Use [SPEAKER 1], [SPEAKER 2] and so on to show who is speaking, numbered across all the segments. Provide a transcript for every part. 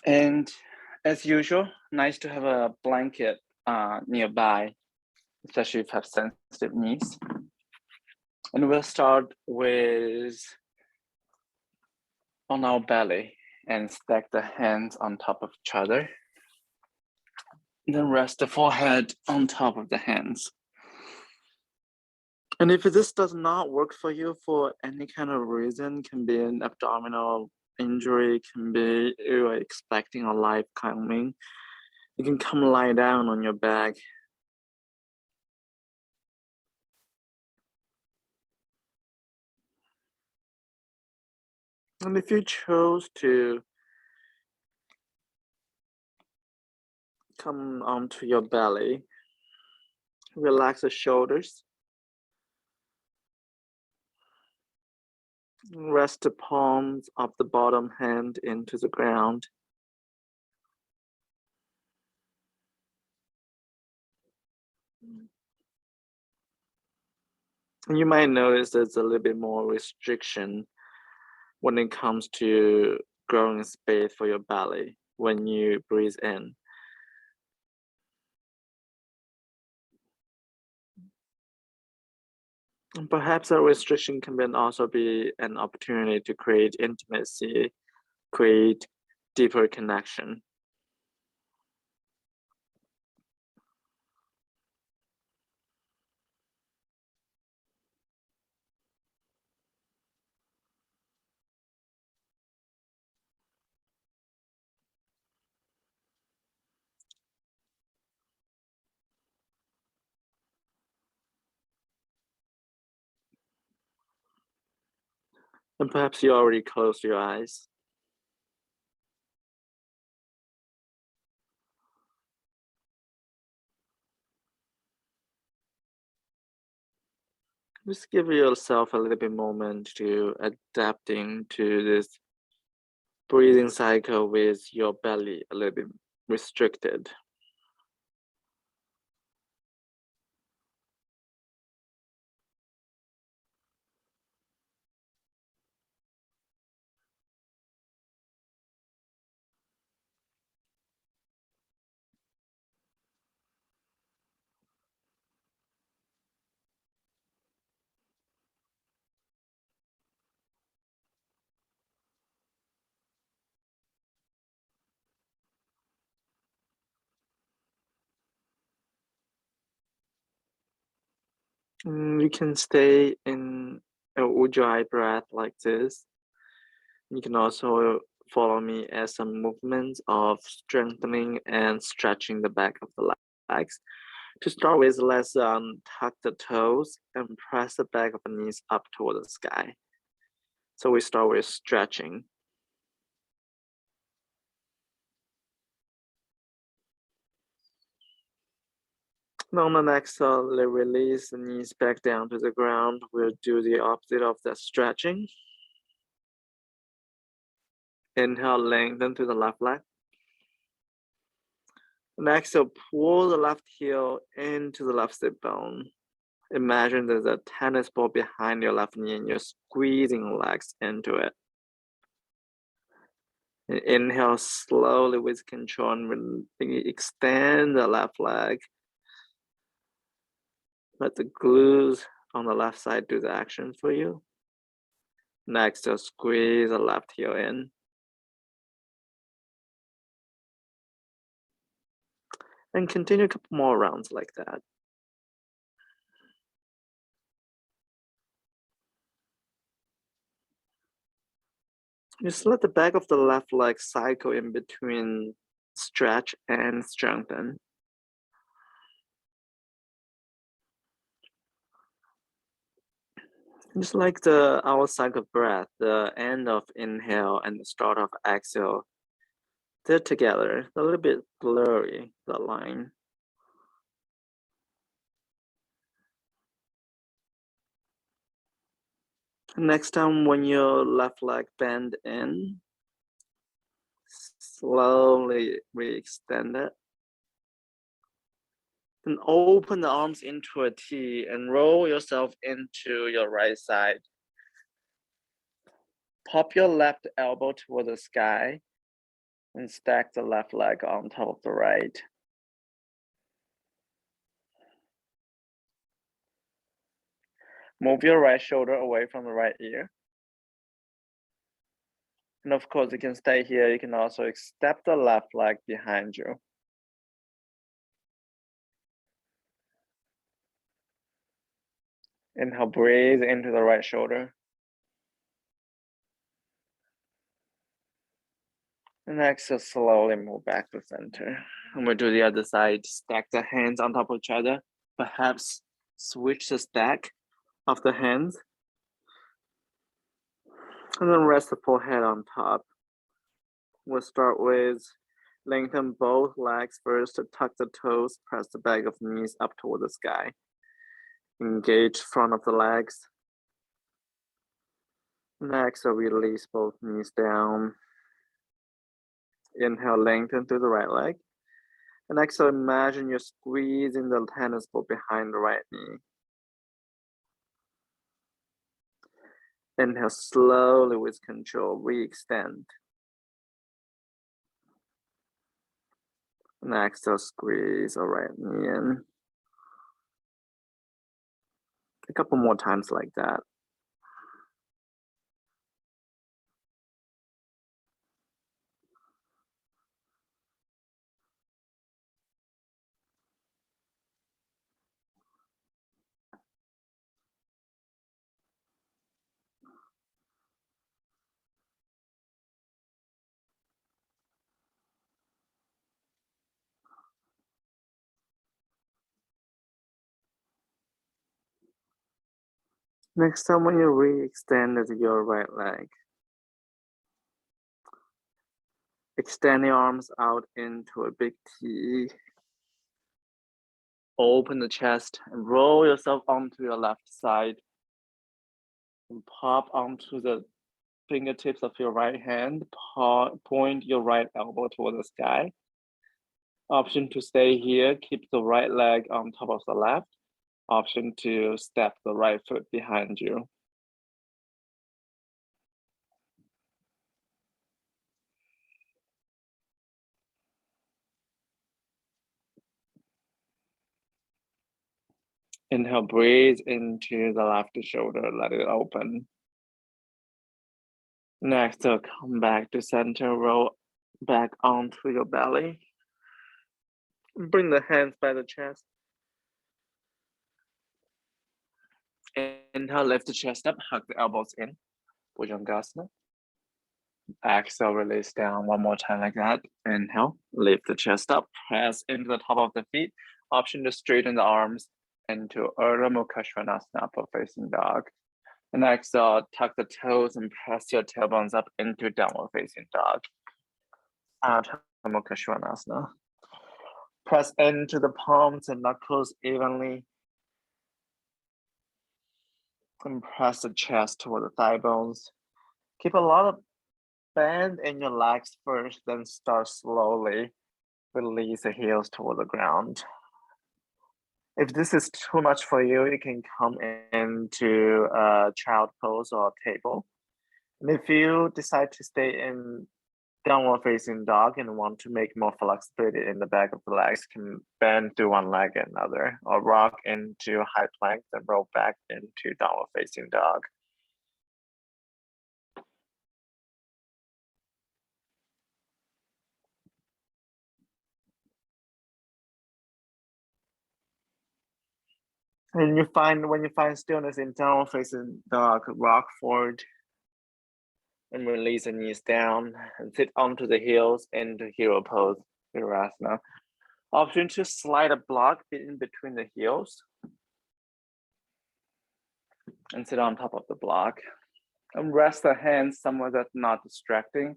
[SPEAKER 1] And as usual, nice to have a blanket nearby, especially if you have sensitive knees. And we'll start with on our belly and stack the hands on top of each other. Then rest the forehead on top of the hands. And if this does not work for you for any kind of reason, can be an abdominal injury, can be you're expecting a life coming, you can come lie down on your back. And if you chose to come onto your belly, relax the shoulders, rest the palms of the bottom hand into the ground. And you might notice there's a little bit more restriction when it comes to growing space for your belly when you breathe in. And perhaps a restriction can also be an opportunity to create intimacy, create deeper connection. And perhaps you already closed your eyes. Just give yourself a little bit moment to adapting to this breathing cycle with your belly a little bit restricted. You can stay in a ujjayi breath like this. You can also follow me as some movements of strengthening and stretching the back of the legs. To start with, let's tuck the toes and press the back of the knees up toward the sky. So we start with stretching. Now on the next release the knees back down to the ground. We'll do the opposite of that stretching. Inhale, lengthen to the left leg. Next, pull the left heel into the left sit bone. Imagine there's a tennis ball behind your left knee and you're squeezing legs into it. And inhale slowly with control and extend the left leg. Let the glutes on the left side do the action for you. Next, squeeze the left heel in. And continue a couple more rounds like that. Just let the back of the left leg cycle in between stretch and strengthen. Just like our cycle breath, the end of inhale and the start of exhale, they're together, a little bit blurry, the line. Next time when your left leg bend in, slowly re-extend it. Then open the arms into a T and roll yourself into your right side. Pop your left elbow toward the sky And stack the left leg on top of the right. Move your right shoulder away from the right ear. And of course, you can stay here. You can also step the left leg behind you. Inhale, breathe into the right shoulder. And exhale, slowly move back to center. And we'll do the other side. Stack the hands on top of each other. Perhaps switch the stack of the hands. And then rest the forehead on top. We'll start with lengthen both legs first, tuck the toes, press the back of knees up toward the sky. Engage front of the legs. Next, release both knees down. Inhale, lengthen through the right leg. And exhale, imagine you're squeezing the tennis ball behind the right knee. Inhale, slowly with control, re-extend. And exhale, squeeze the right knee in. A couple more times like that. Next time when you re-extend your right leg, extend your arms out into a big T. Open the chest and roll yourself onto your left side. And pop onto the fingertips of your right hand. Point your right elbow toward the sky. Option to stay here, keep the right leg on top of the left. Option to step the right foot behind you. Inhale, breathe into the left shoulder, let it open. Next, come back to center, roll back onto your belly. Bring the hands by the chest. Inhale, lift the chest up, hug the elbows in. Bhujangasana. Exhale, release down one more time like that. Inhale, lift the chest up, press into the top of the feet. Option to straighten the arms into Urdhva Mukha Svanasana, upward facing dog. And exhale, tuck the toes and press your tailbones up into downward facing dog. Urdhva Mukha Svanasana. Press into the palms and knuckles evenly. And press the chest toward the thigh bones. Keep a lot of bend in your legs first, then start slowly. Release the heels toward the ground. If this is too much for you, you can come into a child pose or table. And if you decide to stay in downward facing dog and want to make more flexibility in the back of the legs, can bend to one leg and another, or rock into high plank, then roll back into downward facing dog. And when you find stillness in downward facing dog, rock forward and release the knees down and sit onto the heels into hero pose, Virasana. Option to slide a block in between the heels and sit on top of the block. And rest the hands somewhere that's not distracting.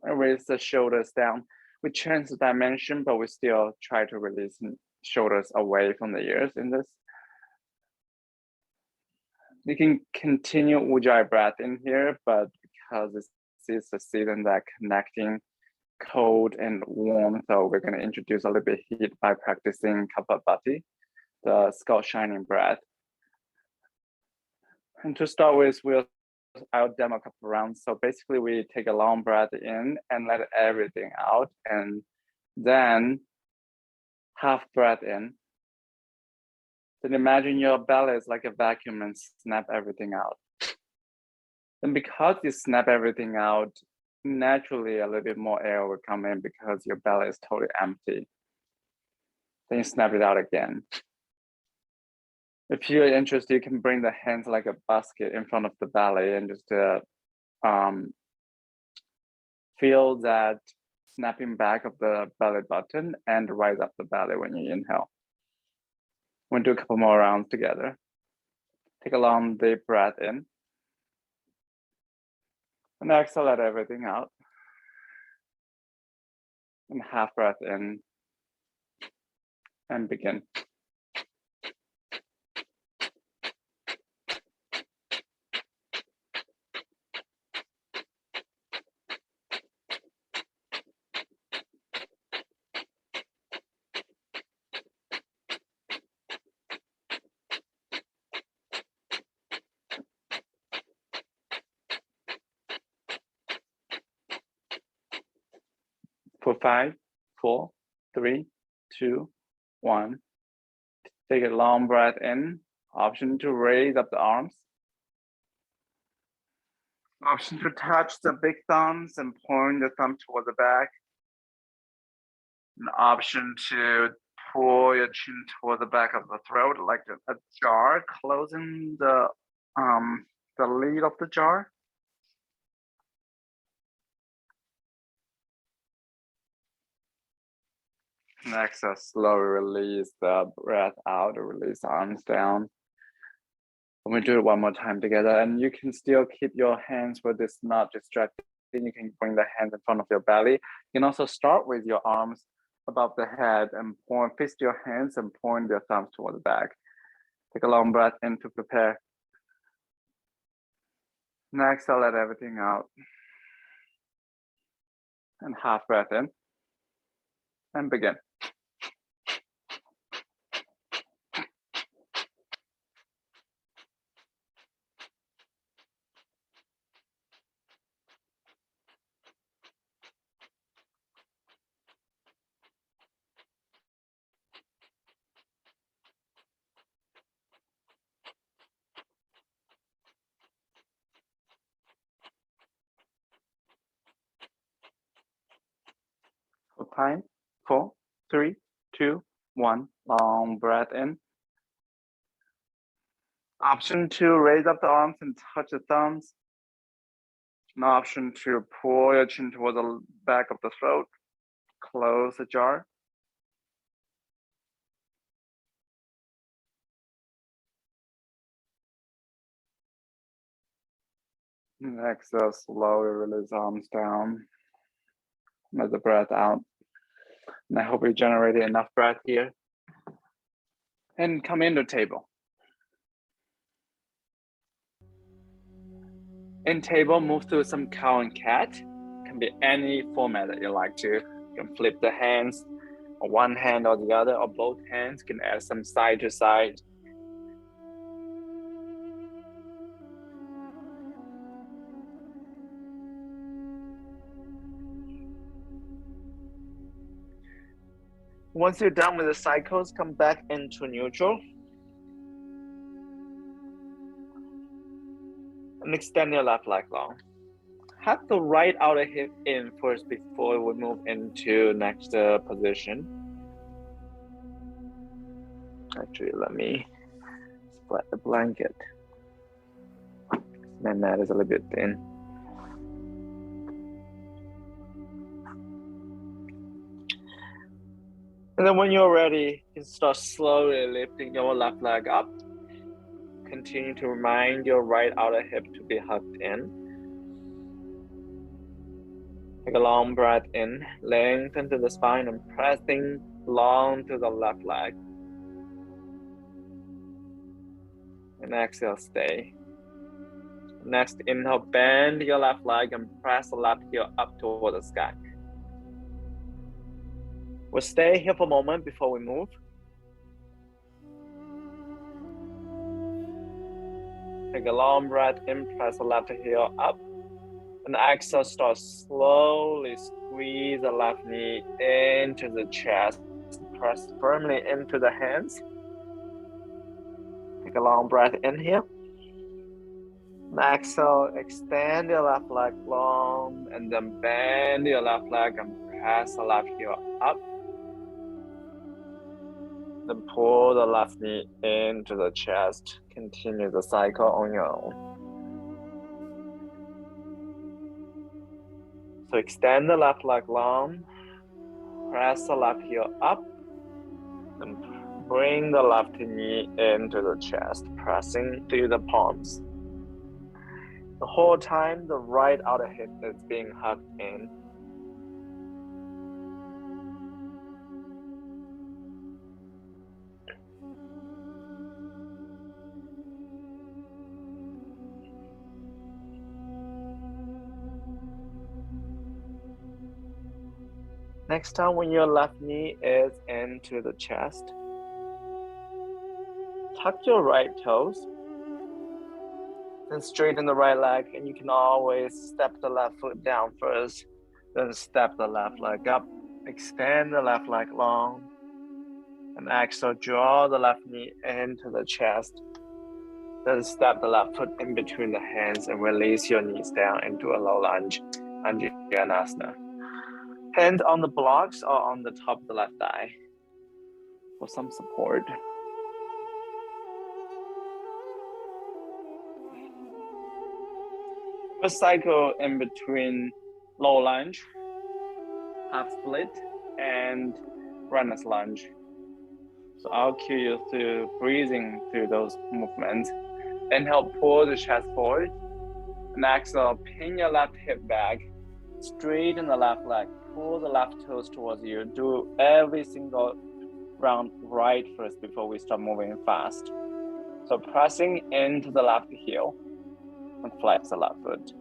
[SPEAKER 1] And raise the shoulders down. We change the dimension, but we still try to release shoulders away from the ears in this. You can continue Ujjayi breath in here, but because this is the season that connecting cold and warm, so we're going to introduce a little bit heat by practicing Kapalabhati, the skull shining breath. And to start with, we'll
[SPEAKER 2] I'll demo a couple of rounds. So basically we take a long breath in and let everything out, and then half breath in. Then imagine your belly is like a vacuum and snap everything out. Then because you snap everything out, naturally a little bit more air will come in because your belly is totally empty. Then you snap it out again. If you're interested, you can bring the hands like a basket in front of the belly and just feel that snapping back of the belly button and rise up the belly when you inhale. We'll do a couple more rounds together. Take a long deep breath in. And exhale, let everything out. And half breath in. And begin. For 5, 4, 3, 2, 1. Take a long breath in. Option to raise up the arms. Option to touch the big thumbs and point the thumb toward the back. An option to pull your chin toward the back of the throat like a jar, closing the lid of the jar. Next, slowly release the breath out, release arms down. And we do it one more time together, and you can still keep your hands where this not distracting. You can bring the hands in front of your belly. You can also start with your arms above the head and fist your hands and point your thumbs toward the back. Take a long breath in to prepare. Next, I'll let everything out. And half breath in. And begin. For time, 4, 3, 2, 1. Long breath in. Option to raise up the arms and touch the thumbs. An option to pull your chin toward the back of the throat. Close the jar. And exhale, slowly release arms down. Let the breath out. And I hope we generated enough breath here. And come into table. In table, move to some cow and cat. Can be any format that you like to. You can flip the hands, or one hand or the other, or both hands. You can add some side to side. Once you're done with the cycles, come back into neutral. And extend your left leg long. Have the right outer hip in first before we move into next position. Actually, let me split the blanket. My mat is a little bit thin. And then when you're ready, you can start slowly lifting your left leg up. Continue to remind your right outer hip to be hugged in. Take a long breath in, lengthen to the spine and pressing long to the left leg. And exhale, stay. Next, inhale, bend your left leg and press the left heel up toward the sky. We'll stay here for a moment before we move. Take a long breath in, press the left heel up. And exhale, start slowly squeeze the left knee into the chest. Press firmly into the hands. Take a long breath in here. And exhale, extend your left leg long and then bend your left leg and press the left heel up. Then pull the left knee into the chest. Continue the cycle on your own. So extend the left leg long, press the left heel up, and bring the left knee into the chest, pressing through the palms. The whole time, the right outer hip is being hugged in. Next time when your left knee is into the chest, tuck your right toes, then straighten the right leg, and you can always step the left foot down first, then step the left leg up, extend the left leg long, and exhale, draw the left knee into the chest, then step the left foot in between the hands and release your knees down into a low lunge, Anjaneyasana. Hand on the blocks or on the top of the left thigh for some support. A cycle in between low lunge, half split, and runner's lunge. So I'll cue you through breathing through those movements. Inhale, pull the chest forward. And exhale, pin your left hip back, straighten the left leg, pull the left toes towards you. Do every single round right first before we start moving fast. So pressing into the left heel and flex the left foot.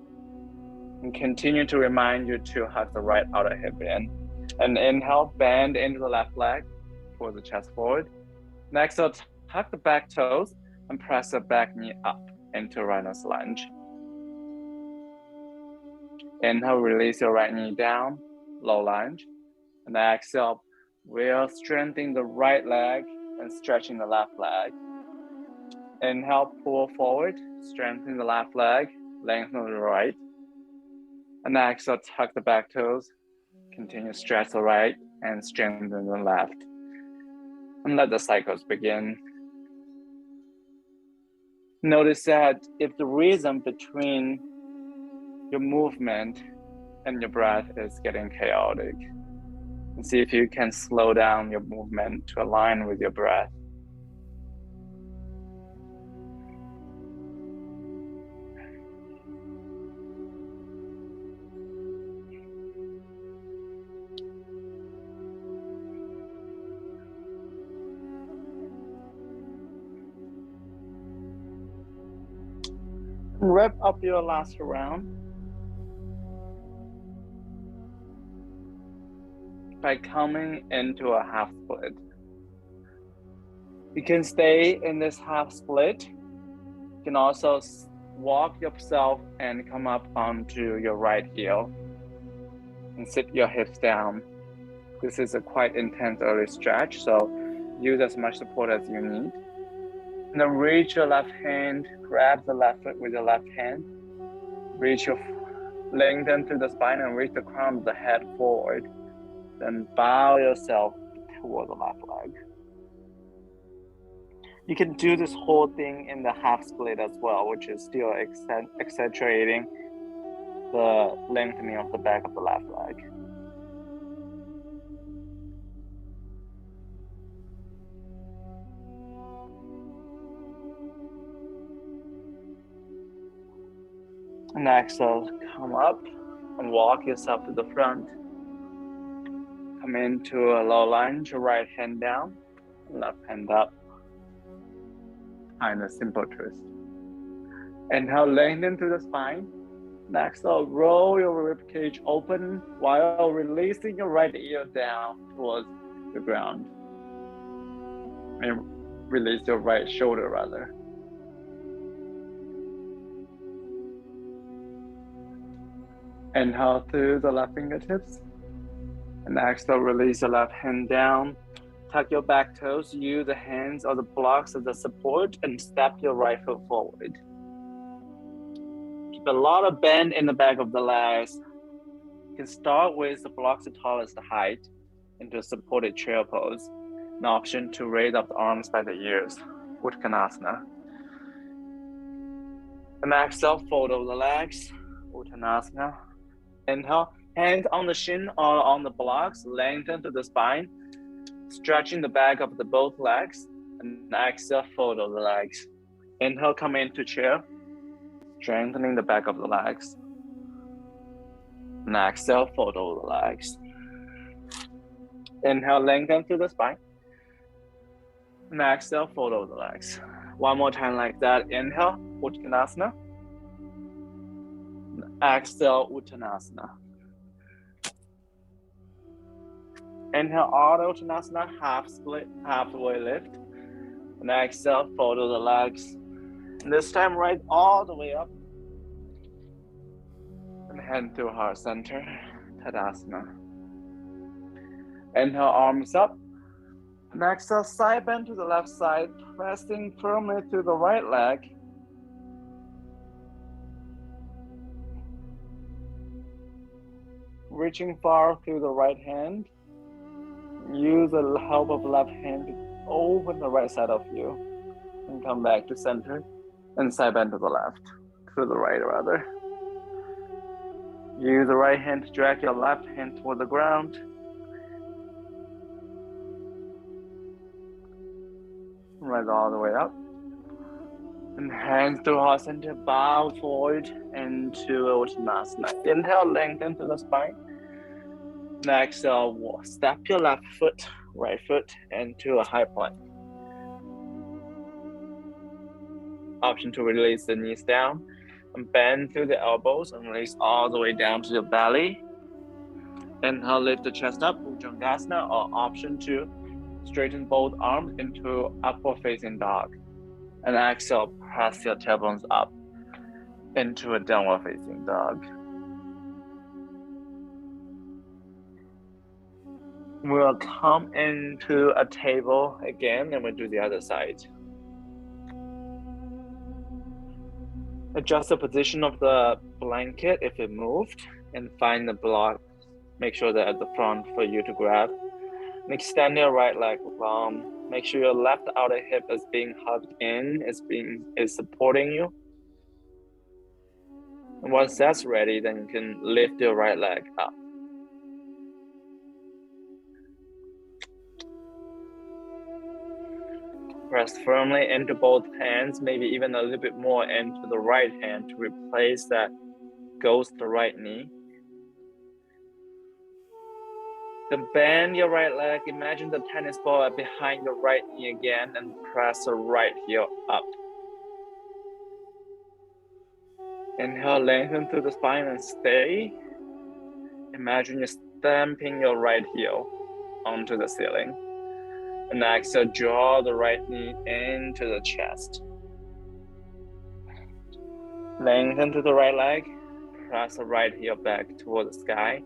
[SPEAKER 2] And continue to remind you to hug the right outer hip in. And inhale, bend into the left leg, pull the chest forward. Next, tuck the back toes and press the back knee up into runner's lunge. Inhale, release your right knee down, low lunge. And exhale, we're strengthening the right leg and stretching the left leg. Inhale, pull forward, strengthen the left leg, lengthen the right. And exhale, tuck the back toes, continue to stretch the right and strengthen the left. And let the cycles begin. Notice that if the rhythm between your movement and your breath is getting chaotic, and see if you can slow down your movement to align with your breath. Wrap up your last round by coming into a half split. You can stay in this half split. You can also walk yourself and come up onto your right heel and sit your hips down. This is a quite intense early stretch, so use as much support as you need. And then reach your left hand, grab the left foot with your left hand, lengthen through the spine and reach the crown of the head forward. Then bow yourself toward the left leg. You can do this whole thing in the half split as well, which is still accentuating the lengthening of the back of the left leg. And exhale, come up and walk yourself to the front. Come into a low lunge, right hand down, left hand up. And a simple twist. Inhale, lengthen through the spine. Exhale, roll your rib cage open while releasing your right ear down towards the ground. And release your right shoulder rather. Inhale through the left fingertips. And exhale, release your left hand down. Tuck your back toes, use the hands or the blocks as a support, and step your right foot forward. Keep a lot of bend in the back of the legs. You can start with the blocks the tallest height into a supported chair pose. An option to raise up the arms by the ears, Uttanasana. And exhale, fold over the legs, Uttanasana. Inhale, hands on the shin or on the blocks, lengthen to the spine, stretching the back of the both legs. And exhale, fold over the legs. Inhale, come into chair, strengthening the back of the legs. And exhale, fold over the legs. Inhale, lengthen through the spine. And exhale, fold over the legs. One more time like that. Inhale, Uttanasana. Exhale, Uttanasana. Inhale, Ardha Uttanasana, half split, halfway lift. And exhale, fold over the legs. And this time, right all the way up. And hand to heart center, Tadasana. Inhale, arms up. And exhale, side bend to the left side, pressing firmly to the right leg. Reaching far through the right hand. Use the help of the left hand to open the right side of you. And come back to center. And side bend to the left. To the right, rather. Use the right hand to drag your left hand toward the ground. Right all the way up. And hands to heart center, bow forward into Uttanasana. Inhale, lengthen to the spine. Next, step your left foot, right foot into a high plank. Option to release the knees down and bend through the elbows and release all the way down to the belly. Inhale, lift the chest up, Bhujangasana, or option to straighten both arms into upward facing dog. And exhale, press your tailbones up into a downward facing dog. We'll come into a table again and we'll do the other side. Adjust the position of the blanket if it moved and find the block. Make sure they're at the front for you to grab. And extend your right leg long. Make sure your left outer hip is being hugged in, is supporting you. And once that's ready, then you can lift your right leg up. Press firmly into both hands, maybe even a little bit more into the right hand to replace that goes to the right knee. Then bend your right leg, imagine the tennis ball behind your right knee again, and press the right heel up. Inhale, lengthen through the spine and stay. Imagine you're stamping your right heel onto the ceiling. And exhale, draw the right knee into the chest. Lengthen to the right leg, press the right heel back toward the sky.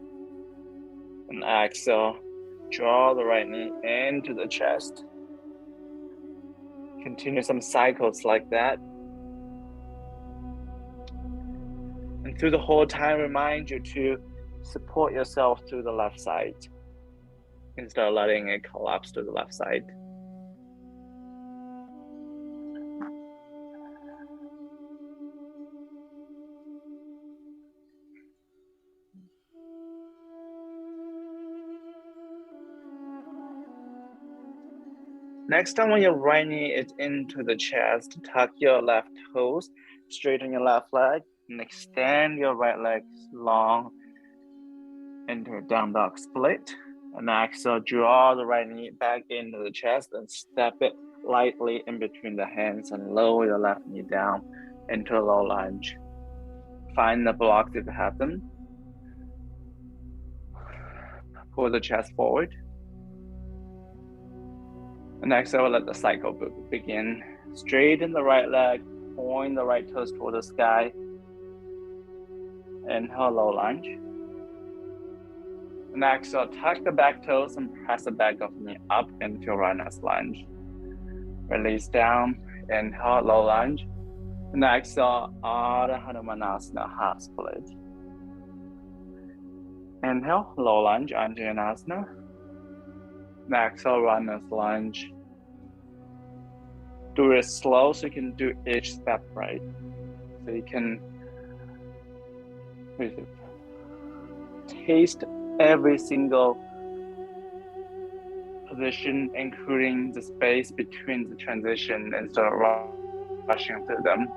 [SPEAKER 2] And exhale, draw the right knee into the chest. Continue some cycles like that. And through the whole time, remind you to support yourself to the left side instead of letting it collapse to the left side. Next time when your right knee is into the chest, tuck your left toes, straighten your left leg, and extend your right leg long into a down dog split. And exhale, draw the right knee back into the chest and step it lightly in between the hands and lower your left knee down into a low lunge. Find the blocks if you have them. Pull the chest forward. And exhale, let the cycle begin. Straighten the right leg, point the right toes toward the sky. Inhale, low lunge. And exhale, tuck the back toes and press the back of knee up into runner's lunge. Release down. Inhale, low lunge. And exhale, Ardha Hanumanasana, half split. Inhale, low lunge, Anjaneyasana. And exhale, runner's lunge. Do it slow so you can do each step right. So you can taste every single position, including the space between the transition instead of rushing through them.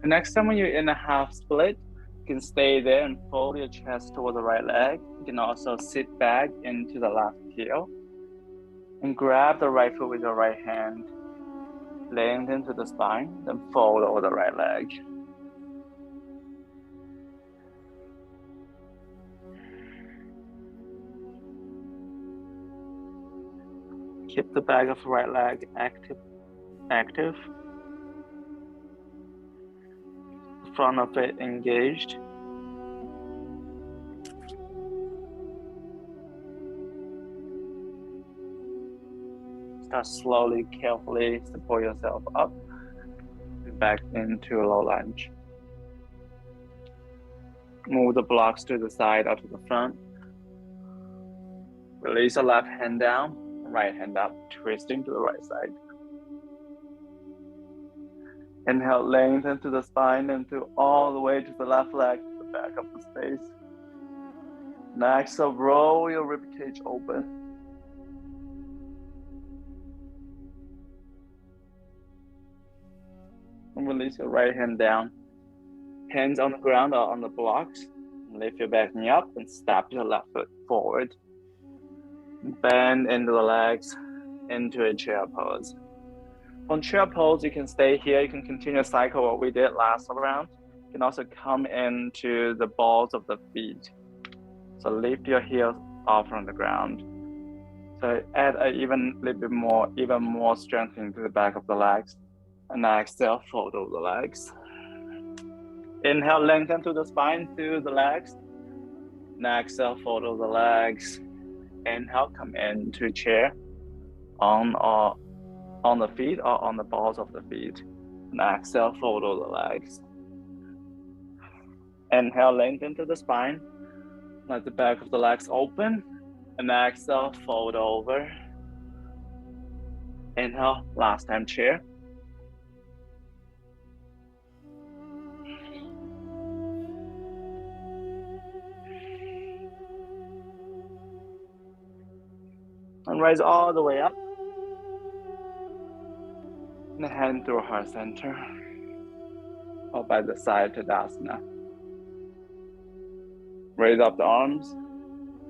[SPEAKER 2] The next time when you're in a half split, you can stay there and fold your chest toward the right leg. You can also sit back into the left heel and grab the right foot with your right hand, lengthen to the spine, then fold over the right leg. Keep the back of the right leg active. Front of it engaged. Start slowly, carefully support yourself up and back into a low lunge. Move the blocks to the side or to the front. Release the left hand down, right hand up, twisting to the right side. Inhale, lengthen to the spine and to all the way to the left leg, to the back of the space. Next, so roll your ribcage open. And release your right hand down. Hands on the ground or on the blocks. Lift your back knee up and step your left foot forward. Bend into the legs, into a chair pose. On chair pose, you can stay here. You can continue to cycle what we did last round. You can also come into the balls of the feet. So lift your heels off from the ground. So add even more strength into the back of the legs. And exhale, fold over the legs. Inhale, lengthen to the spine, through the legs. And exhale, fold over the legs. Inhale, come into chair on the feet or on the balls of the feet. And exhale, fold over the legs. Inhale, lengthen to the spine. Let the back of the legs open. And exhale, fold over. Inhale, last time chair. And rise all the way up. And hand through heart center. Or by the side to Tadasana. Raise up the arms.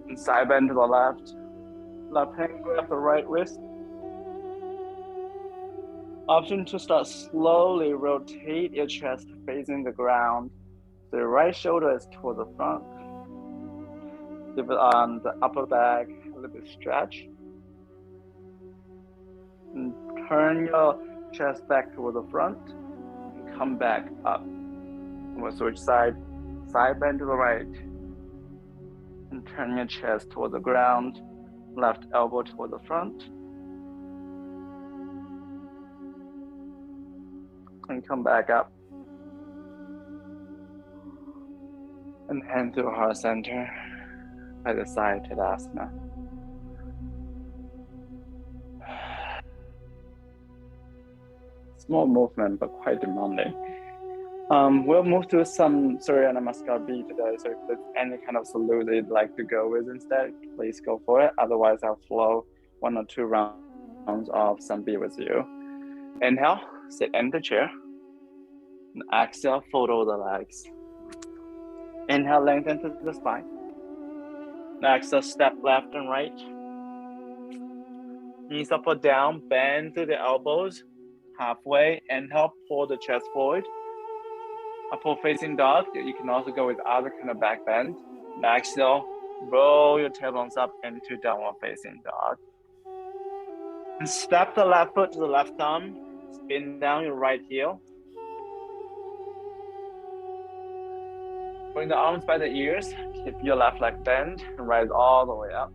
[SPEAKER 2] And side bend to the left. Left hand grab the right wrist. Option to start slowly rotate your chest facing the ground. So your right shoulder is toward the front. Give it on the upper back, a little bit stretch. And turn your chest back toward the front. And come back up. And we'll switch side bend to the right. And turn your chest toward the ground. Left elbow toward the front. And come back up. And hand to heart center by the side to Tadasana. Small movement, but quite demanding. We'll move to some Surya Namaskar B today, so if there's any kind of salute that you'd like to go with instead, please go for it. Otherwise, I'll flow 1 or 2 rounds of some B with you. Inhale, sit in the chair. And exhale, fold over the legs. Inhale, lengthen to the spine. Exhale, step left and right. Knees up or down, bend to the elbows. Halfway, inhale, pull the chest forward. Upward facing dog. You can also go with other kind of back bend. Exhale, roll your tailbones up into downward facing dog. And step the left foot to the left thumb. Spin down your right heel. Bring the arms by the ears. Keep your left leg bent and rise all the way up.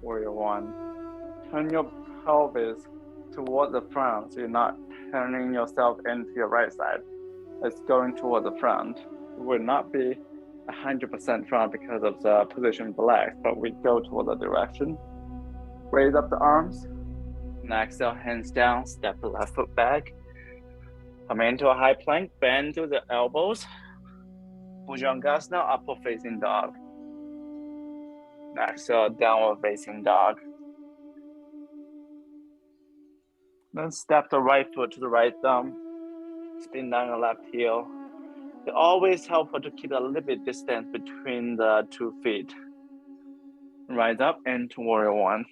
[SPEAKER 2] Warrior one. Turn your pelvis toward the front, so you're not turning yourself into your right side. It's going toward the front. It would not be 100% front because of the position of the legs, but we go toward the direction. Raise up the arms. And exhale, hands down, step the left foot back. Come into a high plank, bend to the elbows. Bhujangasana, upward facing dog. Exhale, downward facing dog. Then step the right foot to the right thumb. Spin down your left heel. It's always helpful to keep a little bit distance between the 2 feet. Rise up into warrior one.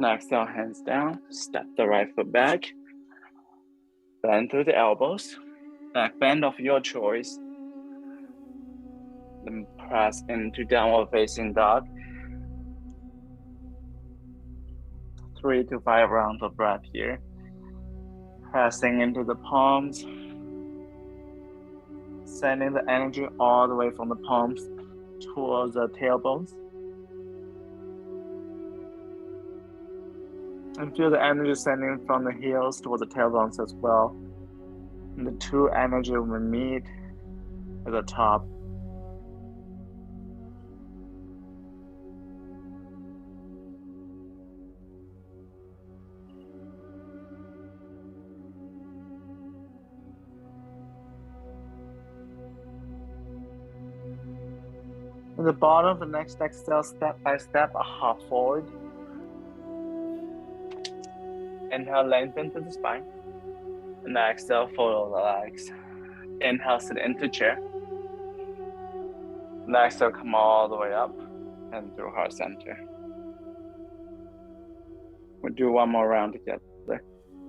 [SPEAKER 2] Exhale, hands down. Step the right foot back. Bend through the elbows. Back bend of your choice. Then press into downward facing dog. 3 to 5 rounds of breath here. Pressing into the palms. Sending the energy all the way from the palms towards the tailbones. And feel the energy sending from the heels towards the tailbones as well. And the two energy will meet at the top. At the bottom, the next exhale, step by step, a half forward. Inhale, lengthen to the spine. And exhale, follow the legs. Inhale, sit into chair. And exhale, come all the way up and through heart center. We'll do one more round together.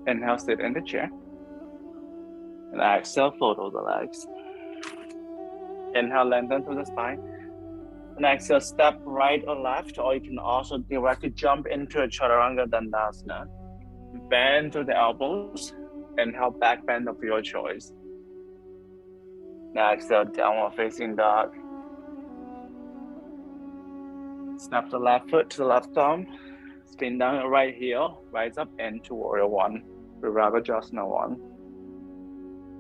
[SPEAKER 2] Inhale, sit into chair. And exhale, follow the legs. Inhale, lengthen through the spine. And exhale, step right or left, or you can also directly jump into a Chaturanga Dandasana. Bend to the elbows. Inhale, back bend of your choice. Now exhale, downward facing dog. Snap the left foot to the left thumb. Spin down your right heel. Rise up into warrior one. Virabhajasana one.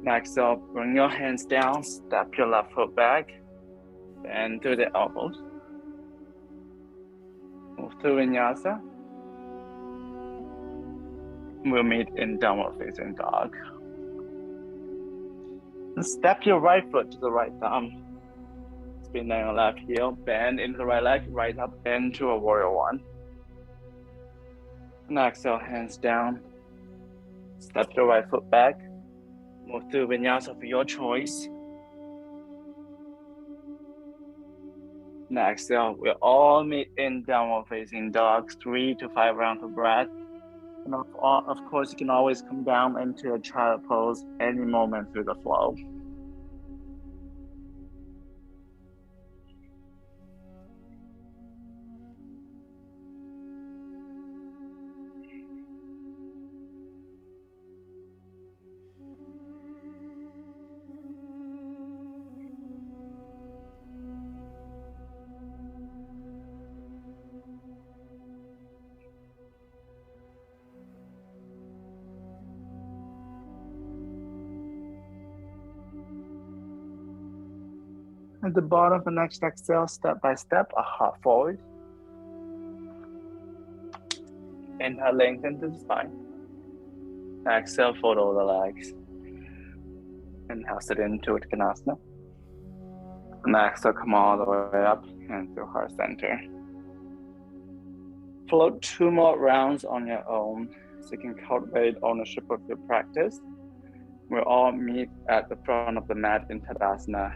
[SPEAKER 2] Now exhale, bring your hands down. Step your left foot back. Bend to the elbows. Move to vinyasa. We'll meet in downward facing dog. And step your right foot to the right thumb. Spin down your left heel, bend into the right leg, rise up into a warrior one. And exhale, hands down. Step your right foot back. Move to vinyasa of your choice. And exhale, we'll all meet in downward facing dog, 3 to 5 rounds of breath. And of course, you can always come down into a child pose any moment through the flow. At the bottom of the next exhale, step by step, a half forward. Inhale, lengthen to the spine. Exhale, follow the legs. Inhale, sit into Uttanasana. And exhale, come all the way up and through heart center. Float 2 more rounds on your own so you can cultivate ownership of your practice. We'll all meet at the front of the mat in Tadasana.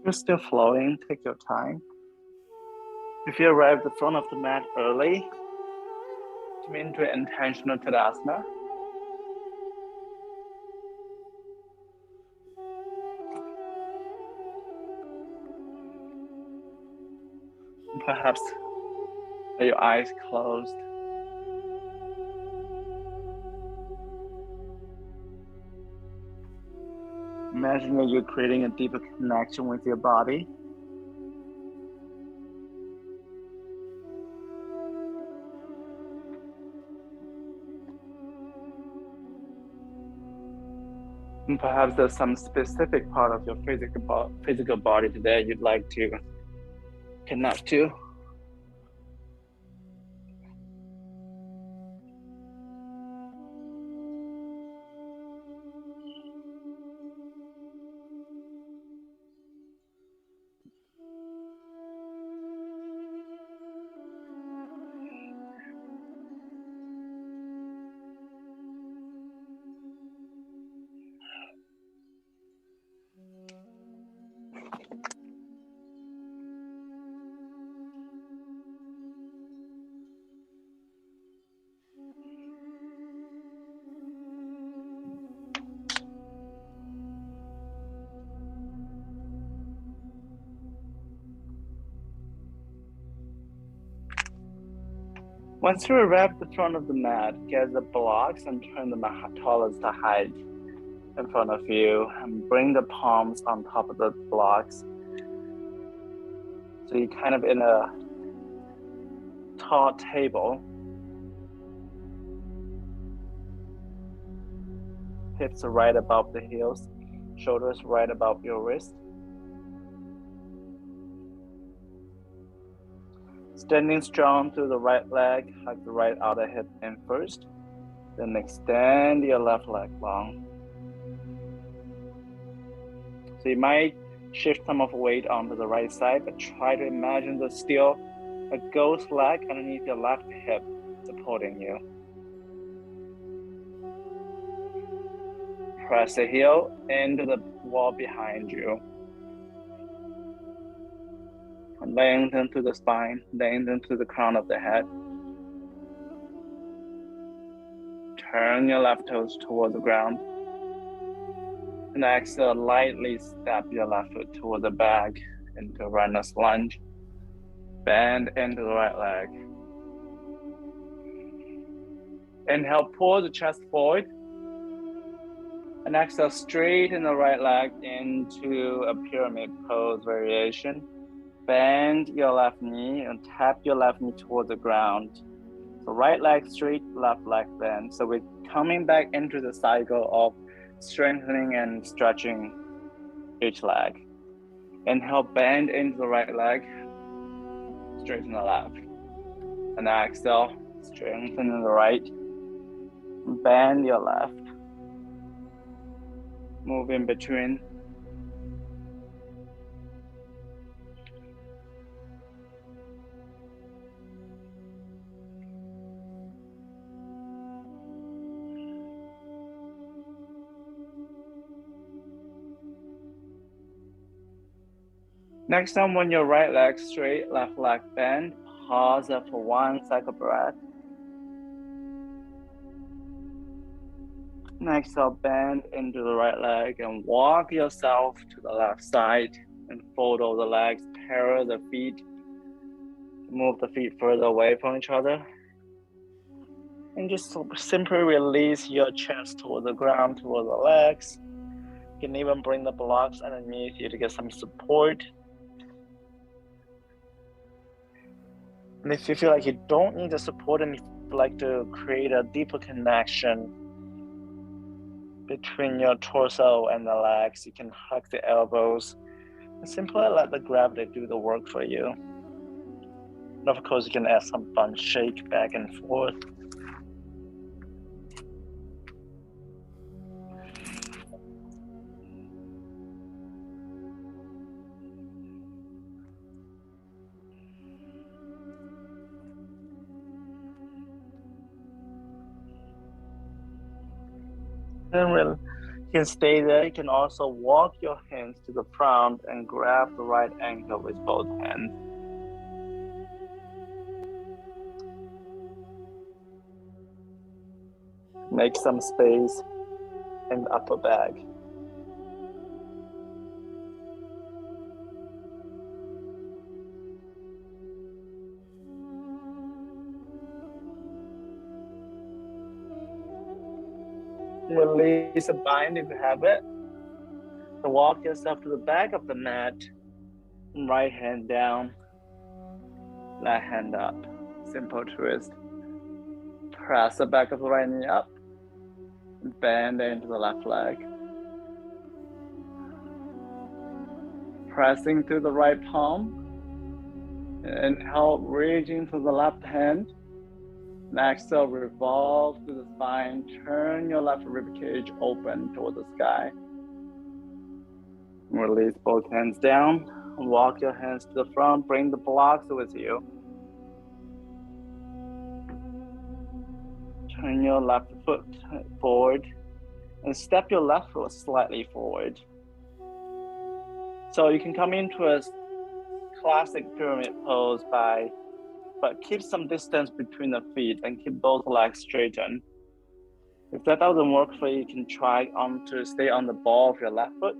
[SPEAKER 2] You're still flowing, take your time. If you arrive at the front of the mat early, come into an intentional Tadasana. Perhaps your eyes closed. Imagine that you're creating a deeper connection with your body. And perhaps there's some specific part of your physical body today you'd like to connect to. Once you arrive at the front of the mat, get the blocks and turn the mat towards the height in front of you and bring the palms on top of the blocks. So you're kind of in a tall table. Hips are right above the heels, shoulders right above your wrist. Standing strong through the right leg, hug the right outer hip in first, then extend your left leg long. So you might shift some of the weight onto the right side, but try to imagine there's still a ghost leg underneath your left hip supporting you. Press the heel into the wall behind you. And lengthen through the spine, lengthen through the crown of the head. Turn your left toes toward the ground. And exhale, lightly step your left foot toward the back into a runner's lunge. Bend into the right leg. Inhale, pull the chest forward. And exhale, straighten the right leg into a pyramid pose variation. Bend your left knee and tap your left knee toward the ground. So right leg straight, left leg bend. So we're coming back into the cycle of strengthening and stretching each leg. Inhale, bend into the right leg, straighten the left. And exhale, strengthen the right, bend your left. Move in between. Next time, when your right leg straight, left leg bend, pause for 1 second breath. Next, I'll bend into the right leg and walk yourself to the left side and fold over the legs, parallel the feet. Move the feet further away from each other. And just simply release your chest toward the ground, toward the legs. You can even bring the blocks underneath you to get some support. And if you feel like you don't need the support and you'd like to create a deeper connection between your torso and the legs, you can hug the elbows and simply let the gravity do the work for you. And of course, you can add some fun shake back and forth. Then
[SPEAKER 1] You can stay there. You can also walk your hands to the front and grab the right ankle with both hands. Make some space in the upper back. Release a bind if you have it. So walk yourself to the back of the mat. Right hand down, left hand up. Simple twist. Press the back of the right knee up. Bend into the left leg. Pressing through the right palm. Inhale, reaching to the left hand. Exhale, revolve through the spine. Turn your left ribcage open toward the sky. Release both hands down. Walk your hands to the front. Bring the blocks with you. Turn your left foot forward and step your left foot slightly forward. So you can come into a classic pyramid pose but keep some distance between the feet and keep both legs straightened. If that doesn't work for you, you can try to stay on the ball of your left foot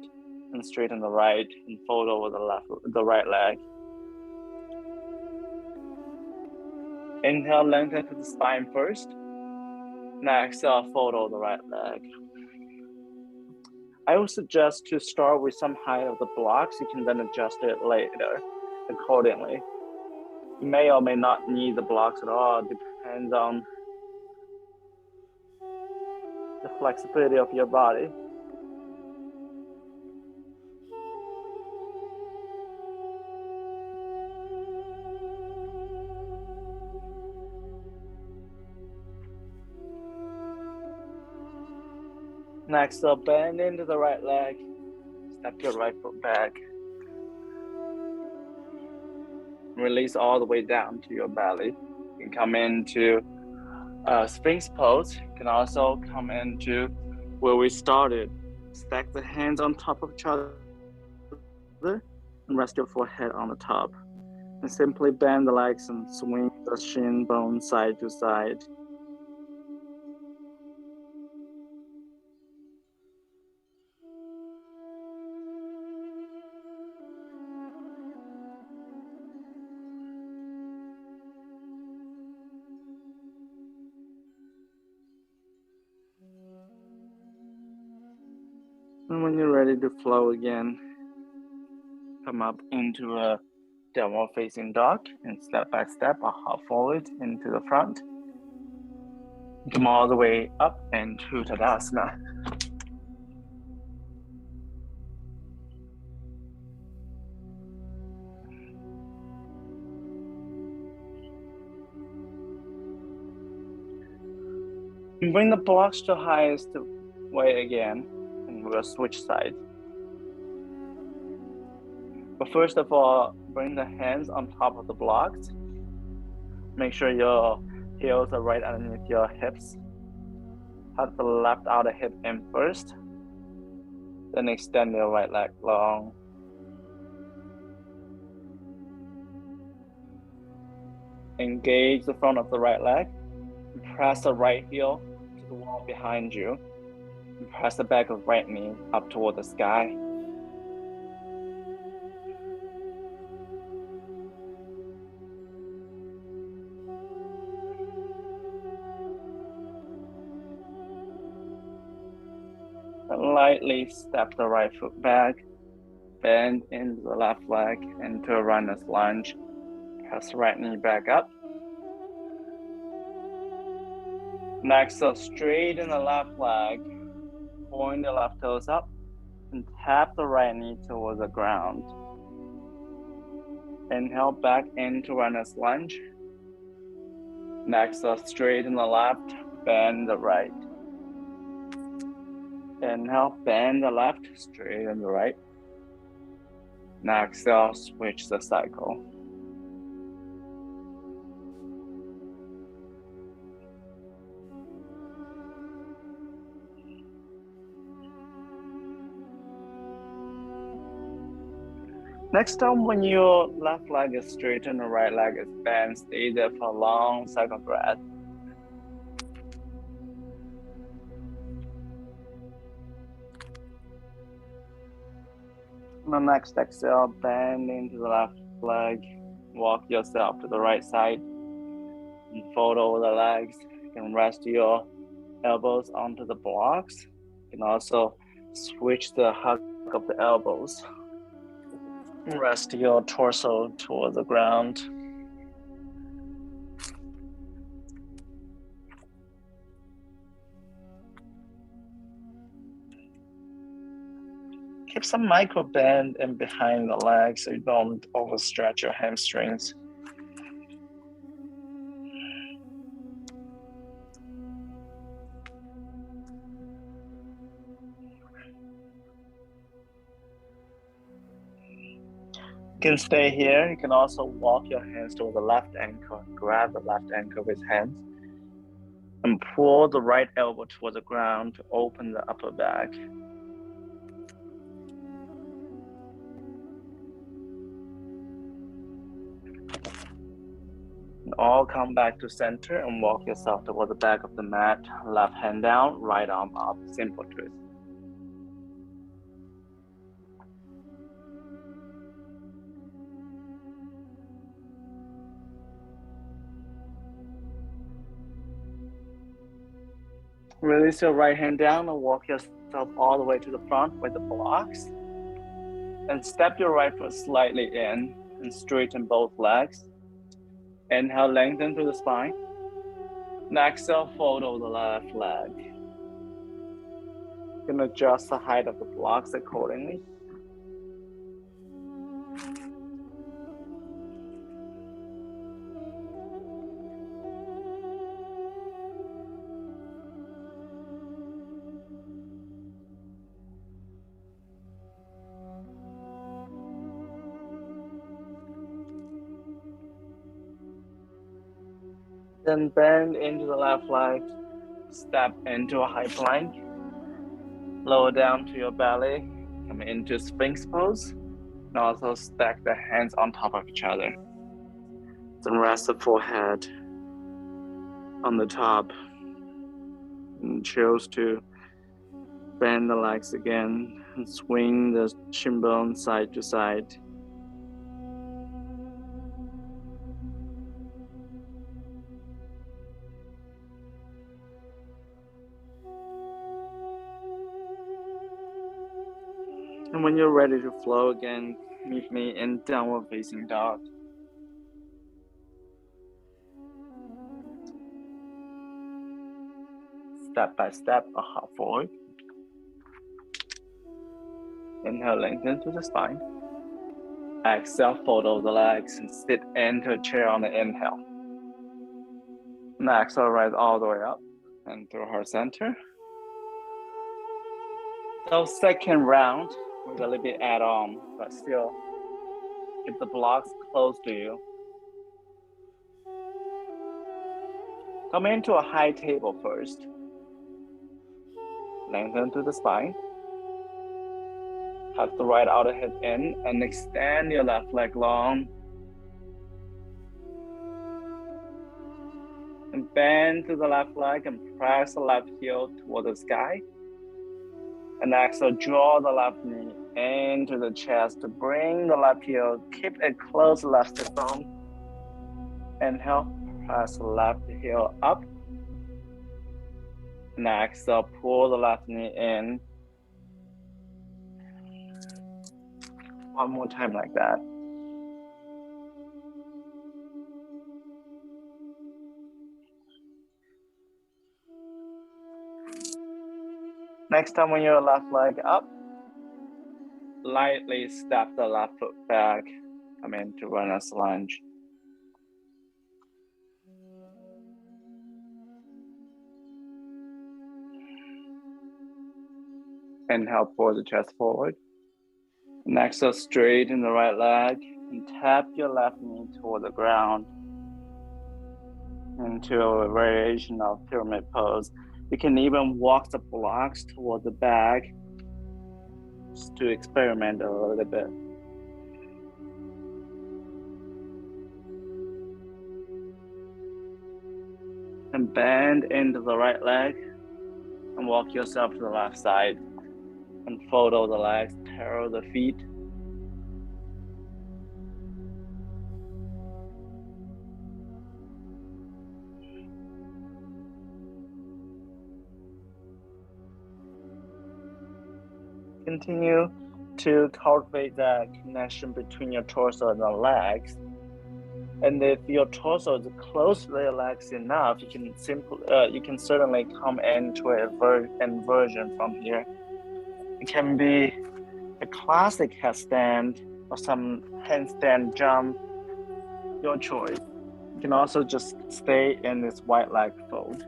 [SPEAKER 1] and straighten the right and fold over the right leg. Inhale, lengthen through the spine first. Next, fold over the right leg. I would suggest to start with some height of the blocks. You can then adjust it later accordingly. You may or may not need the blocks at all. It depends on the flexibility of your body. Next up, bend into the right leg. Step your right foot back. Release all the way down to your belly. You can come into Sphinx pose. You can also come into where we started. Stack the hands on top of each other and rest your forehead on the top. And simply bend the legs and swing the shin bone side to side. And when you're ready to flow again, come up into a downward facing dog and step by step or hop forward into the front. Come all the way up into Tadasana. And bring the blocks to highest way again, and we'll switch sides. But first of all, bring the hands on top of the blocks. Make sure your heels are right underneath your hips. Have the left outer hip in first. Then extend your right leg long. Engage the front of the right leg. Press the right heel to the wall behind you. And press the back of the right knee up toward the sky. And lightly step the right foot back. Bend into the left leg into a runner's lunge. Press the right knee back up. Next, straighten the left leg. Point the left toes up and tap the right knee towards the ground. Inhale back into runner's lunge. Next, straighten the left, bend the right. Inhale, bend the left, straighten the right. Next, switch the cycle.
[SPEAKER 2] Next time when your left leg is straight and the right leg is bent, stay there for a long second breath. On the next exhale, bend into the left leg, walk yourself to the right side, and fold over the legs. You can rest your elbows onto the blocks. You can also switch the hug of the elbows. Rest your torso toward the ground. Keep some micro bend in behind the legs so you don't overstretch your hamstrings. You can stay here. You can also walk your hands toward the left ankle, grab the left ankle with hands, and pull the right elbow toward the ground to open the upper back. And all come back to center and walk yourself toward the back of the mat. Left hand down, right arm up, simple twist. Release your right hand down and walk yourself all the way to the front with the blocks. And step your right foot slightly in and straighten both legs. Inhale, lengthen through the spine. And exhale, fold over the left leg. You can adjust the height of the blocks accordingly. Then bend into the left leg, step into a high plank, lower down to your belly, come into Sphinx pose, and also stack the hands on top of each other. Then rest the forehead on the top, and choose to bend the legs again and swing the shin bone side to side. And when you're ready to flow again, meet me in downward facing dog. Step by step, a hop forward. Inhale, lengthen through the spine. Exhale, fold over the legs and sit into a chair on the inhale. And exhale, rise all the way up and through heart center. So second round, we're a little bit add on, but still keep the blocks close to you. Come into a high table first. Lengthen through the spine. Tuck the right outer hip in and extend your left leg long. And bend to the left leg and press the left heel toward the sky. And exhale, draw the left knee into the chest to bring the left heel. Keep it close, left hip bone. Inhale, press the left heel up. And exhale, pull the left knee in. One more time like that. Next time when your left leg up, lightly step the left foot back, come into runner's lunge. Inhale, pull the chest forward. And exhale, straighten the right leg and tap your left knee toward the ground into a variation of pyramid pose. You can even walk the blocks toward the back just to experiment a little bit. And bend into the right leg and walk yourself to the left side. And follow the legs, parallel the feet. Continue to cultivate that connection between your torso and the legs. And if your torso is closely relaxed enough, you can certainly come into an inversion from here. It can be a classic headstand or some handstand jump, your choice. You can also just stay in this wide leg fold.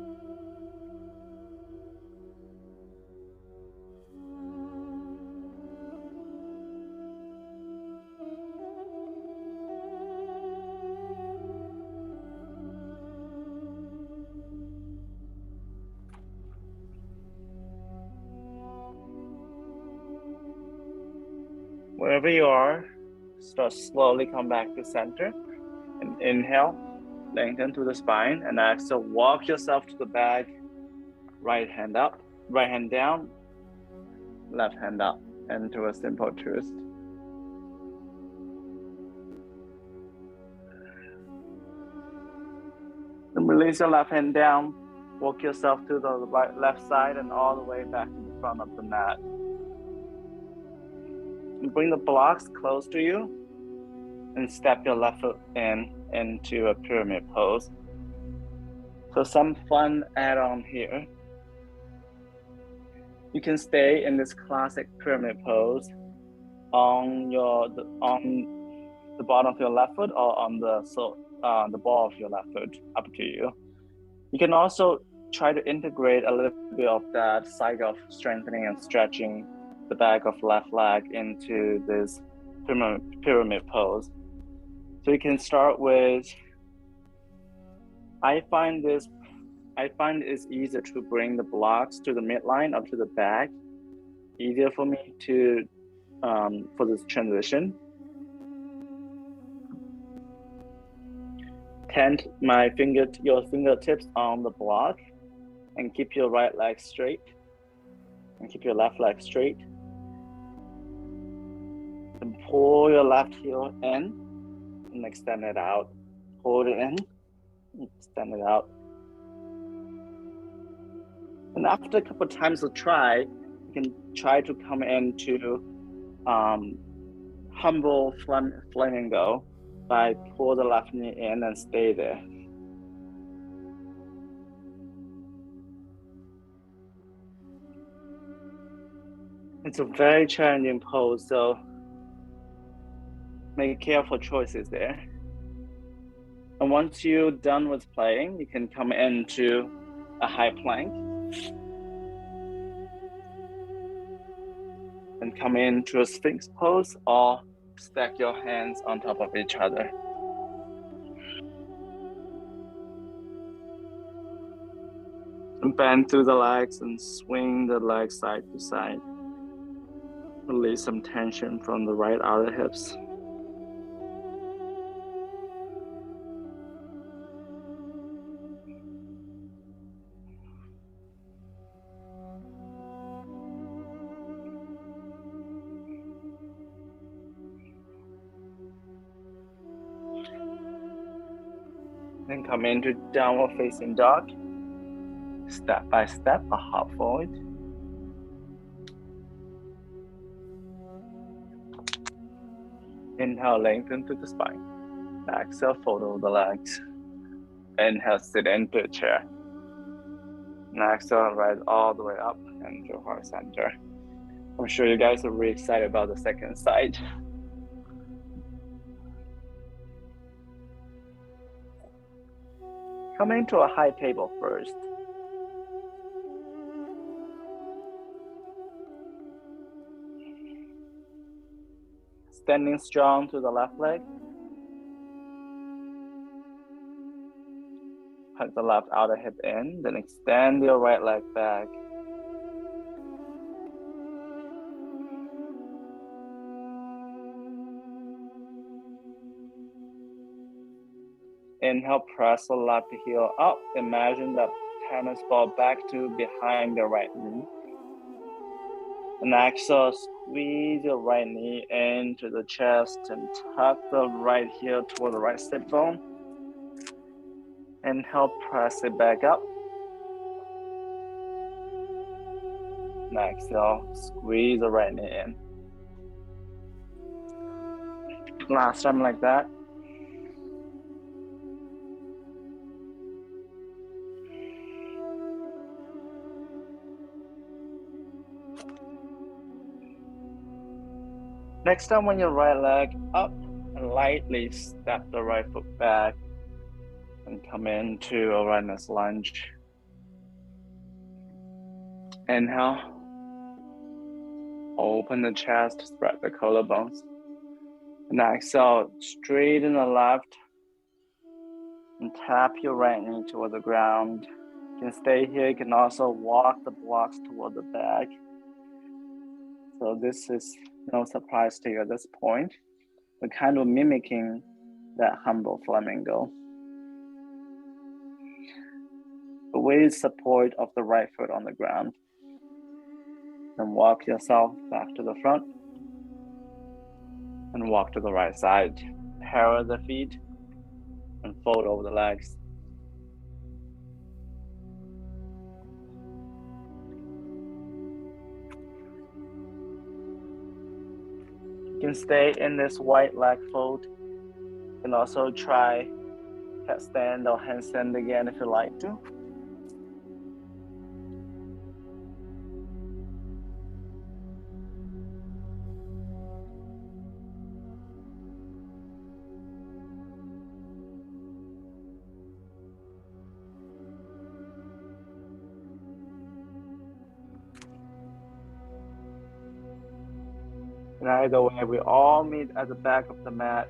[SPEAKER 2] Wherever you are, start slowly come back to center and inhale, lengthen through the spine, and exhale, walk yourself to the back, right hand up, right hand down, left hand up, into a simple twist. And release your left hand down, walk yourself to the left side and all the way back to the front of the mat. And bring the blocks close to you and step your left foot into a pyramid pose. So some fun add-on here. You can stay in this classic pyramid pose on the bottom of your left foot or on the ball of your left foot, up to you. You can also try to integrate a little bit of that cycle of strengthening and stretching the back of left leg into this pyramid pose. So you can start with, I find it's easier to bring the blocks to the midline up to the back. Easier for me to for this transition. Tent your fingertips on the block and keep your right leg straight and keep your left leg straight. And pull your left heel in and extend it out. Hold it in, extend it out. And after a couple of times of try, you can try to come into humble flamingo by pull the left knee in and stay there. It's a very challenging pose, so make careful choices there. And once you're done with playing, you can come into a high plank and come into a Sphinx pose or stack your hands on top of each other. And bend through the legs and swing the legs side to side. Release some tension from the right outer hips. Then come into downward facing dog. Step by step, a hop forward. Inhale, lengthen through the spine. Exhale, fold over the legs. Inhale, sit into a chair. And exhale, rise all the way up into heart center. I'm sure you guys are really excited about the second side. Come into a high table first. Standing strong to the left leg. Hug the left outer hip in, then extend your right leg back. Inhale, press the left heel up. Imagine the tennis ball back to behind the right knee. And exhale, squeeze your right knee into the chest and tuck the right heel toward the right sit bone. Inhale, press it back up. And exhale, squeeze the right knee in. Last time like that. Next time when your right leg up, and lightly step the right foot back and come into a runner's lunge. Inhale. Open the chest, spread the collarbones. And exhale, straighten the left and tap your right knee toward the ground. You can stay here, you can also walk the blocks toward the back. So this is no surprise to you at this point. We're kind of mimicking that humble flamingo. With support of the right foot on the ground. Then walk yourself back to the front. And walk to the right side. Parallel the feet and fold over the legs. You can stay in this wide leg fold. You can also try headstand or handstand again if you like to. And either way, we all meet at the back of the mat.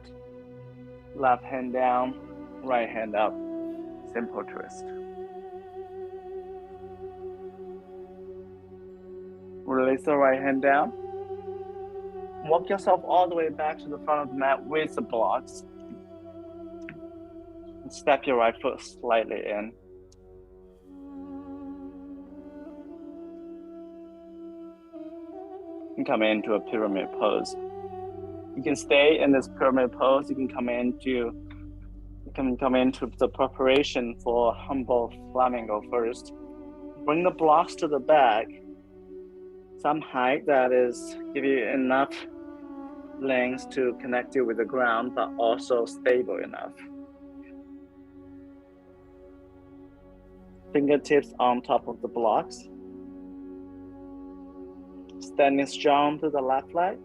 [SPEAKER 2] Left hand down, right hand up. Simple twist. Release the right hand down. Walk yourself all the way back to the front of the mat with the blocks. And step your right foot slightly in. And come into a pyramid pose. You can stay in this pyramid pose. You can come into the preparation for humble flamingo first. Bring the blocks to the back. Some height that is give you enough length to connect you with the ground, but also stable enough. Fingertips on top of the blocks. Standing strong to the left leg.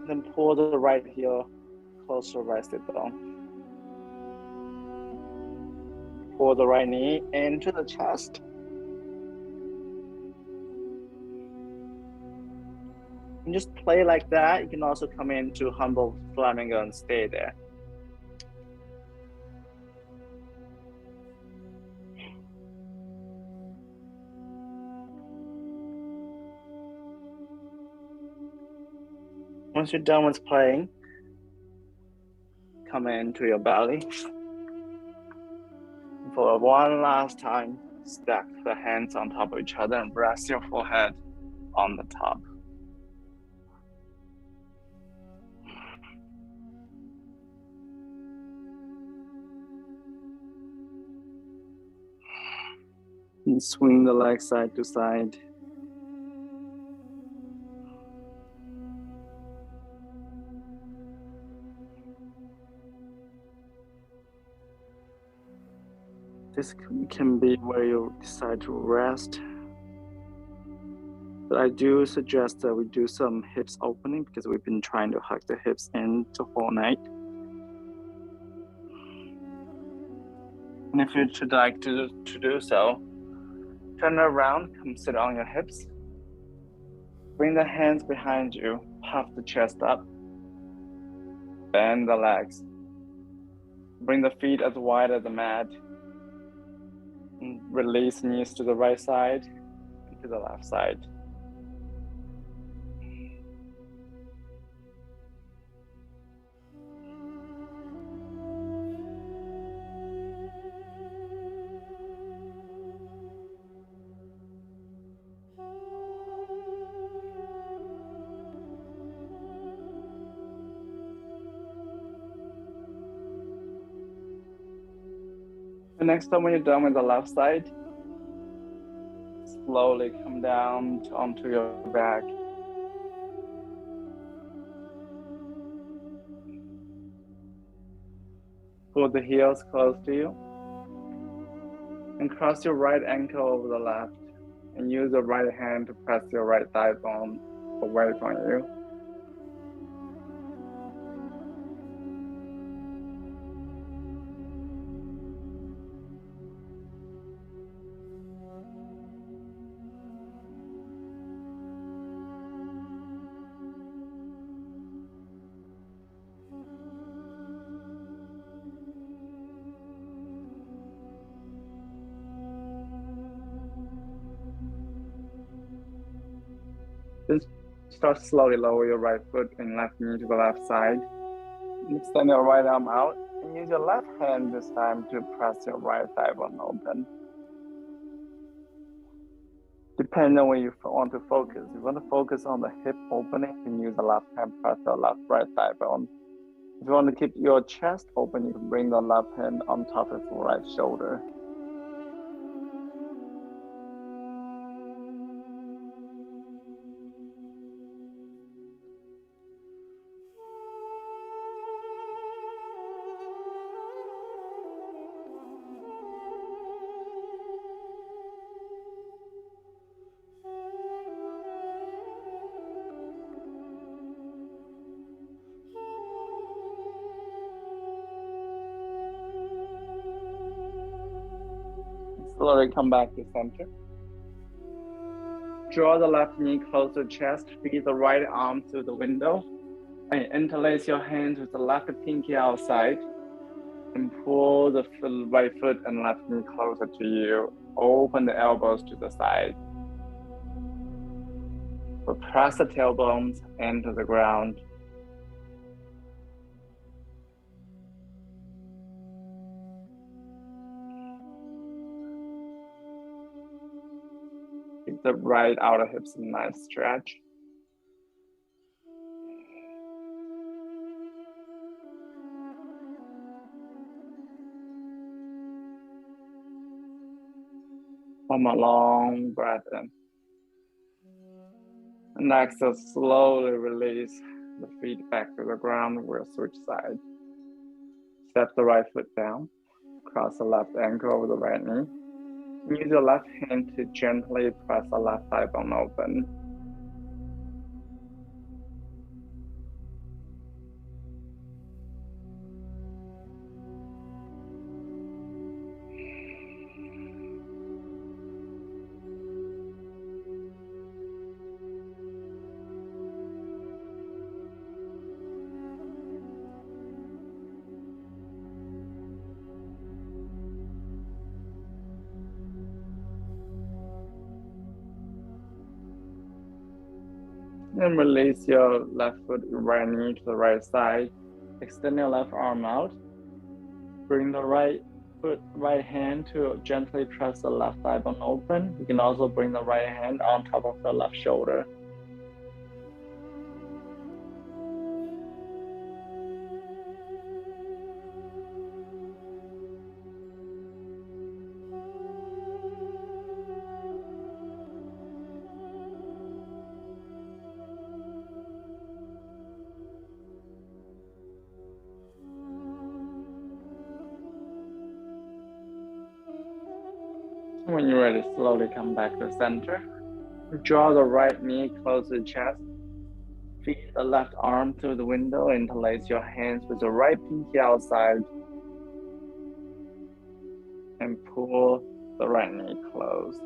[SPEAKER 2] Then pull the right heel close to the right sit bone. Pull the right knee into the chest. And just play like that. You can also come into humble flamingo and stay there. Once you're done with playing, come into your belly. For one last time, stack the hands on top of each other and rest your forehead on the top. And swing the legs side to side. This can be where you decide to rest. But I do suggest that we do some hips opening because we've been trying to hug the hips in the whole night. And if you would like to do so, turn around, come sit on your hips. Bring the hands behind you, puff the chest up. Bend the legs. Bring the feet as wide as the mat. And release knees to the right side and to the left side. next time when you're done with the left side, slowly come down onto your back. Pull the heels close to you. And cross your right ankle over the left. And use your right hand to press your right thigh bone away from you. Then start slowly lower your right foot and left knee to the left side. And extend your right arm out and use your left hand this time to press your right thigh bone open. Depending on where you want to focus. If you want to focus on the hip opening, you can use the left hand press the left right thigh bone. If you want to keep your chest open, you can bring the left hand on top of your right shoulder. Slowly come back to center. Draw the left knee close to chest, feed the right arm to the window, and interlace your hands with the left pinky outside, and pull the right foot and left knee closer to you. Open the elbows to the side. But press the tailbones into the ground. Keep the right outer hips a nice stretch. One more long breath in. And exhale, slowly release the feet back to the ground. We'll switch sides. Step the right foot down. Cross the left ankle over the right knee. Use your left hand to gently press the left thigh bone open. And release your left foot, your right knee to the right side. Extend your left arm out. Bring the right foot, right hand to gently press the left thigh bone open. You can also bring the right hand on top of the left shoulder. When you're ready, slowly come back to center. Draw the right knee close to the chest. Feed the left arm to the window. Interlace your hands with the right pinky outside. And pull the right knee close.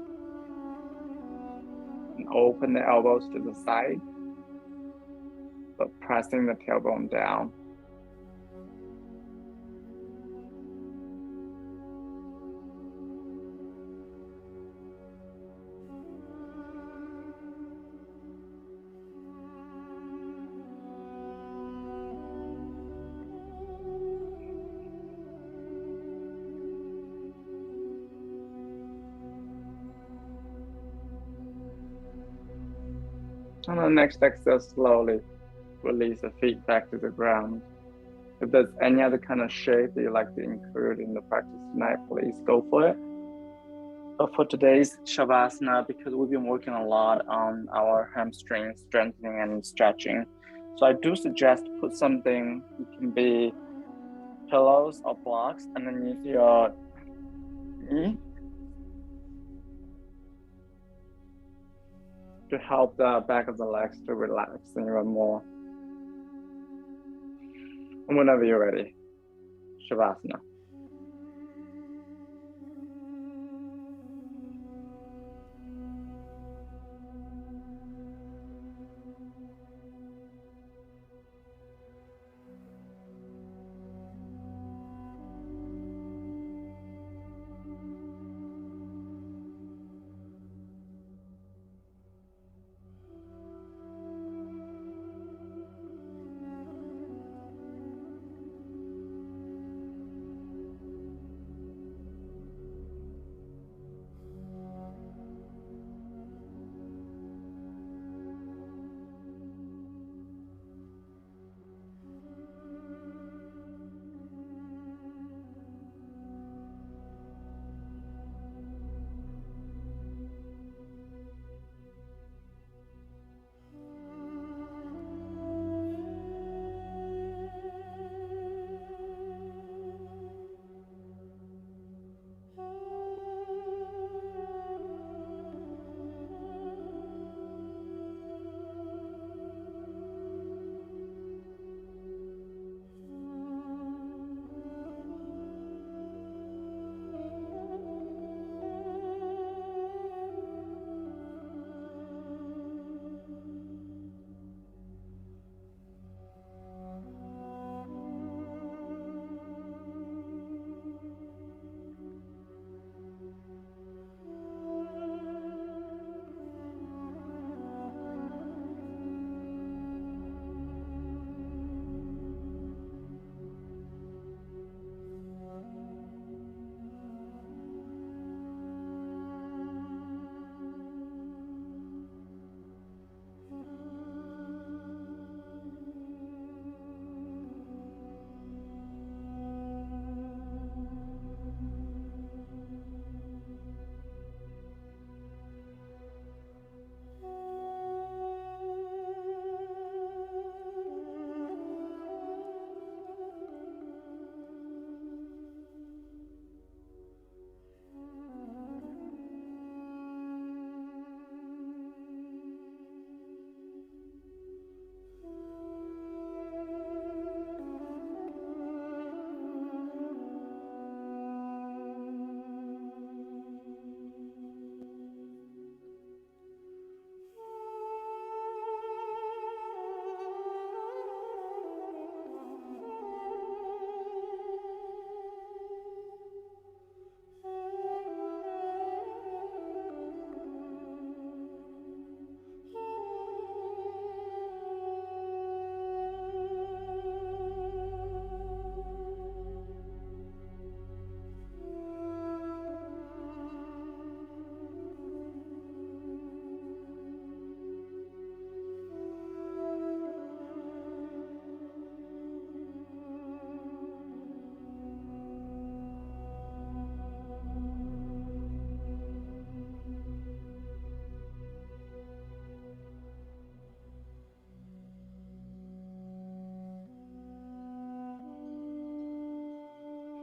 [SPEAKER 2] And open the elbows to the side, but pressing the tailbone down. On the next exhale, slowly release the feet back to the ground. If there's any other kind of shape that you like to include in the practice tonight, please go for it. But for today's Shavasana, because we've been working a lot on our hamstring strengthening and stretching, so I do suggest put something, it can be pillows or blocks underneath your knee to help the back of the legs to relax even more. And whenever you're ready, Shavasana.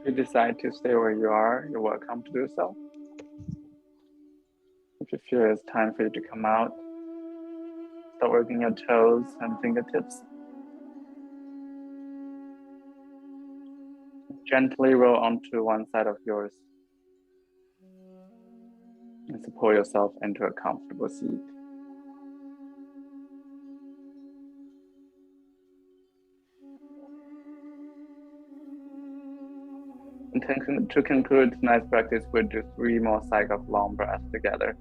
[SPEAKER 2] If you decide to stay where you are, you're welcome to do so. If you feel it's time for you to come out, start working your toes and fingertips. Gently roll onto one side of yours and support yourself into a comfortable seat. And to conclude tonight's practice, we'll do 3 more cycles of long breaths together.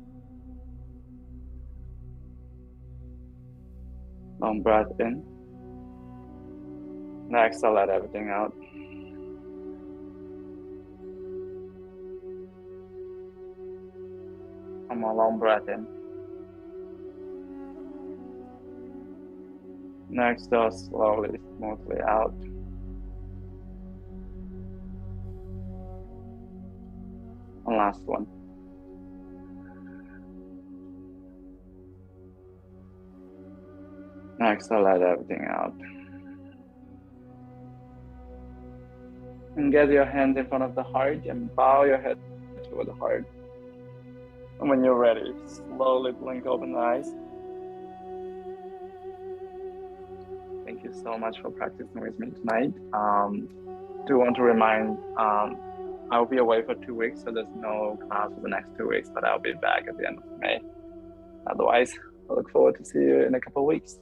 [SPEAKER 2] Long breath in. Now exhale, let everything out. One more long breath in. Now exhale slowly, smoothly out. last one. Exhale, let everything out. And get your hands in front of the heart and bow your head toward the heart. And when you're ready, slowly blink open the eyes. Thank you so much for practicing with me tonight. Do want to remind, I'll be away for 2 weeks, so there's no class for the next 2 weeks, but I'll be back at the end of May. Otherwise, I look forward to see you in a couple of weeks.